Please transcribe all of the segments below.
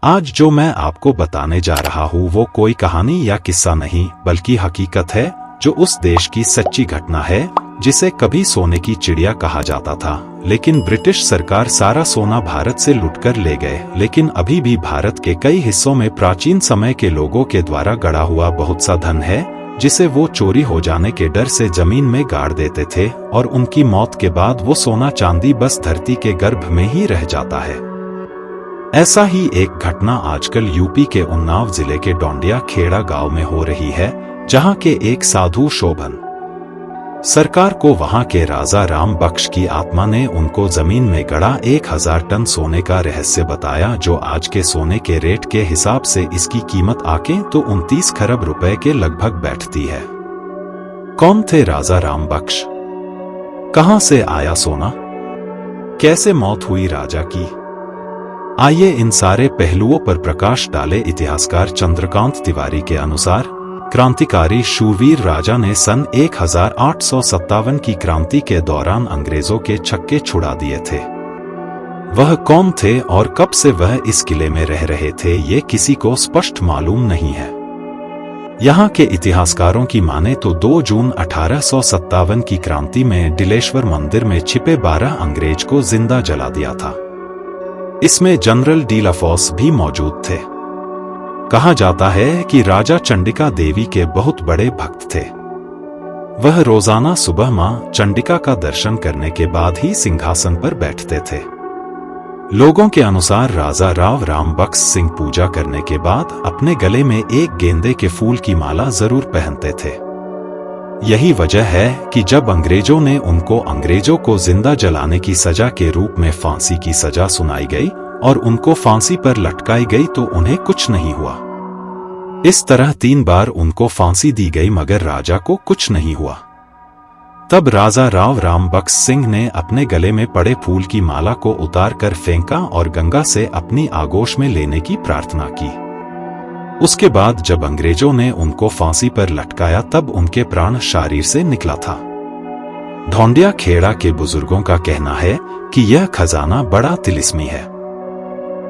आज जो मैं आपको बताने जा रहा हूँ वो कोई कहानी या किस्सा नहीं बल्कि हकीकत है, जो उस देश की सच्ची घटना है जिसे कभी सोने की चिड़िया कहा जाता था। लेकिन ब्रिटिश सरकार सारा सोना भारत से लुटकर ले गए। लेकिन अभी भी भारत के कई हिस्सों में प्राचीन समय के लोगों के द्वारा गड़ा हुआ बहुत सा धन है, जिसे वो चोरी हो जाने के डर से जमीन में गाड़ देते थे और उनकी मौत के बाद वो सोना चांदी बस धरती के गर्भ में ही रह जाता है। ऐसा ही एक घटना आजकल यूपी के उन्नाव जिले के डोंडिया खेड़ा गांव में हो रही है, जहां के एक साधु शोभन सरकार को वहां के राजा राम बख्श की आत्मा ने उनको जमीन में गड़ा 1000 टन सोने का रहस्य बताया, जो आज के सोने के रेट के हिसाब से इसकी कीमत आके तो 29 खरब रुपए के लगभग बैठती है। कौन थे राजा राम बख्श? कहां से आया सोना? कैसे मौत हुई राजा की? आइए इन सारे पहलुओं पर प्रकाश डाले। इतिहासकार चंद्रकांत तिवारी के अनुसार क्रांतिकारी शूरवीर राजा ने सन 1857 की क्रांति के दौरान अंग्रेजों के छक्के छुड़ा दिए थे। वह कौन थे और कब से वह इस किले में रह रहे थे, ये किसी को स्पष्ट मालूम नहीं है। यहाँ के इतिहासकारों की माने तो 2 जून 1857 की क्रांति में डिलेश्वर मंदिर में छिपे 12 अंग्रेज को जिंदा जला दिया था। इसमें जनरल डी लाफोर्स भी मौजूद थे। कहा जाता है कि राजा चंडिका देवी के बहुत बड़े भक्त थे। वह रोजाना सुबह मां चंडिका का दर्शन करने के बाद ही सिंहासन पर बैठते थे। लोगों के अनुसार राजा राव राम बख्श सिंह पूजा करने के बाद अपने गले में एक गेंदे के फूल की माला जरूर पहनते थे। यही वजह है कि जब अंग्रेजों ने उनको अंग्रेजों को जिंदा जलाने की सजा के रूप में फांसी की सजा सुनाई गई और उनको फांसी पर लटकाई गई तो उन्हें कुछ नहीं हुआ। इस तरह 3 बार उनको फांसी दी गई मगर राजा को कुछ नहीं हुआ। तब राजा राव राम बख्श सिंह ने अपने गले में पड़े फूल की माला को उतार कर फेंका और गंगा से अपनी आगोश में लेने की प्रार्थना की। उसके बाद जब अंग्रेजों ने उनको फांसी पर लटकाया तब उनके प्राण शरीर से निकला था। ढोंडिया खेड़ा के बुजुर्गों का कहना है कि यह खजाना बड़ा तिलिस्मी है।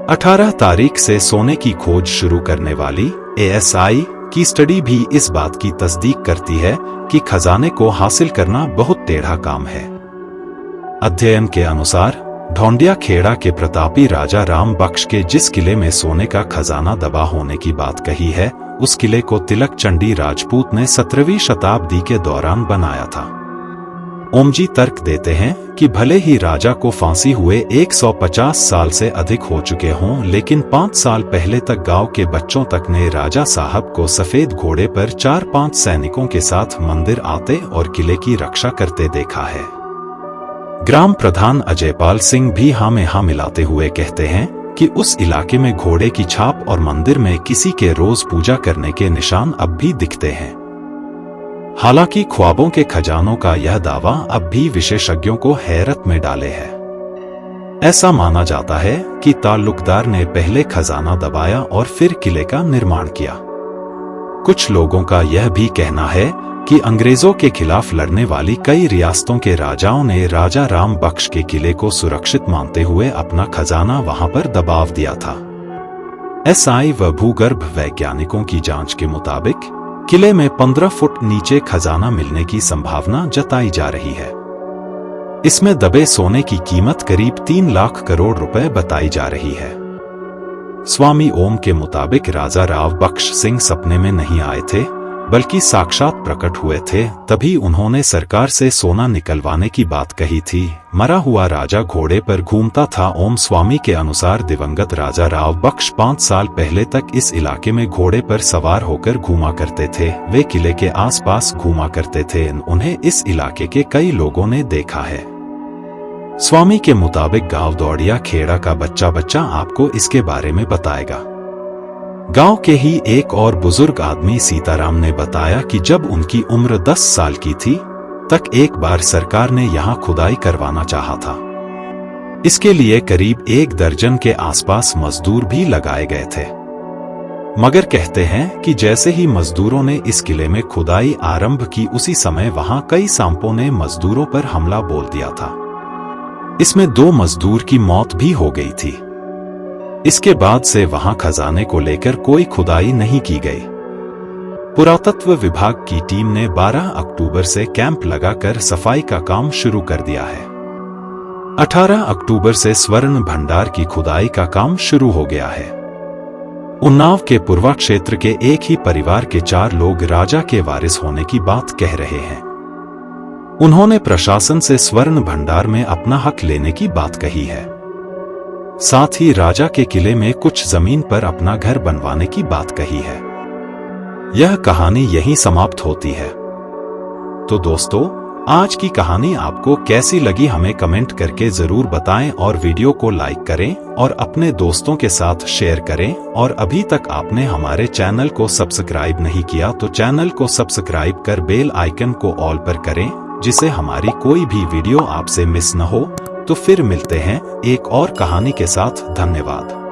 18 तारीख से सोने की खोज शुरू करने वाली ASI की स्टडी भी इस बात की तस्दीक करती है कि खजाने को हासिल करना बहुत टेढ़ा काम है। अध्ययन के अनुसार ढोंडिया खेड़ा के प्रतापी राजा राम बख्श के जिस किले में सोने का खजाना दबा होने की बात कही है, उस किले को तिलक चंडी राजपूत ने 17वीं शताब्दी के दौरान बनाया था। ओमजी तर्क देते हैं कि भले ही राजा को फांसी हुए 150 साल से अधिक हो चुके हों, लेकिन 5 साल पहले तक गांव के बच्चों तक ने राजा साहब को सफेद घोड़े पर 4-5 सैनिकों के साथ मंदिर आते और किले की रक्षा करते देखा है। ग्राम प्रधान अजयपाल सिंह भी हाँ में हाँ मिलाते हुए कहते हैं कि उस इलाके में घोड़े की छाप और मंदिर में किसी के रोज पूजा करने के निशान अब भी दिखते हैं। हालांकि ख्वाबों के खजानों का यह दावा अब भी विशेषज्ञों को हैरत में डाले है। ऐसा माना जाता है कि ताल्लुकदार ने पहले खजाना दबाया और फिर किले का निर्माण किया। कुछ लोगों का यह भी कहना है कि अंग्रेजों के खिलाफ लड़ने वाली कई रियासतों के राजाओं ने राजा राम बख्श के किले को सुरक्षित मानते हुए अपना खजाना वहां पर दबाव दिया था। SI व भूगर्भ वैज्ञानिकों की जांच के मुताबिक किले में 15 फुट नीचे खजाना मिलने की संभावना जताई जा रही है। इसमें दबे सोने की कीमत करीब 3 लाख करोड़ रुपए बताई जा रही है। स्वामी ओम के मुताबिक राजा राव बख्श सिंह सपने में नहीं आए थे, बल्कि साक्षात प्रकट हुए थे। तभी उन्होंने सरकार से सोना निकलवाने की बात कही थी। मरा हुआ राजा घोड़े पर घूमता था। ओम स्वामी के अनुसार दिवंगत राजा राव बख्श 5 साल पहले तक इस इलाके में घोड़े पर सवार होकर घूमा करते थे। वे किले के आसपास घूमा करते थे। उन्हें इस इलाके के कई लोगों ने देखा है। स्वामी के मुताबिक गांव दौड़िया खेड़ा का बच्चा आपको इसके बारे में बताएगा। गांव के ही एक और बुजुर्ग आदमी सीताराम ने बताया कि जब उनकी उम्र 10 साल की थी तक एक बार सरकार ने यहां खुदाई करवाना चाहा था। इसके लिए करीब 1 दर्जन के आसपास मजदूर भी लगाए गए थे, मगर कहते हैं कि जैसे ही मजदूरों ने इस किले में खुदाई आरंभ की, उसी समय वहां कई सांपों ने मजदूरों पर हमला बोल दिया था। इसमें 2 मजदूर की मौत भी हो गई थी। इसके बाद से वहां खजाने को लेकर कोई खुदाई नहीं की गई। पुरातत्व विभाग की टीम ने 12 अक्टूबर से कैंप लगाकर सफाई का काम शुरू कर दिया है। 18 अक्टूबर से स्वर्ण भंडार की खुदाई का काम शुरू हो गया है। उन्नाव के पूर्वा क्षेत्र के एक ही परिवार के 4 लोग राजा के वारिस होने की बात कह रहे हैं। उन्होंने प्रशासन से स्वर्ण भंडार में अपना हक लेने की बात कही है। साथ ही राजा के किले में कुछ जमीन पर अपना घर बनवाने की बात कही है। यह कहानी यहीं समाप्त होती है। तो दोस्तों, आज की कहानी आपको कैसी लगी हमें कमेंट करके जरूर बताएं और वीडियो को लाइक करें और अपने दोस्तों के साथ शेयर करें। और अभी तक आपने हमारे चैनल को सब्सक्राइब नहीं किया तो चैनल को सब्सक्राइब कर बेल आइकन को ऑल पर करें, जिससे हमारी कोई भी वीडियो आपसे मिस न हो। तो फिर मिलते हैं एक और कहानी के साथ। धन्यवाद।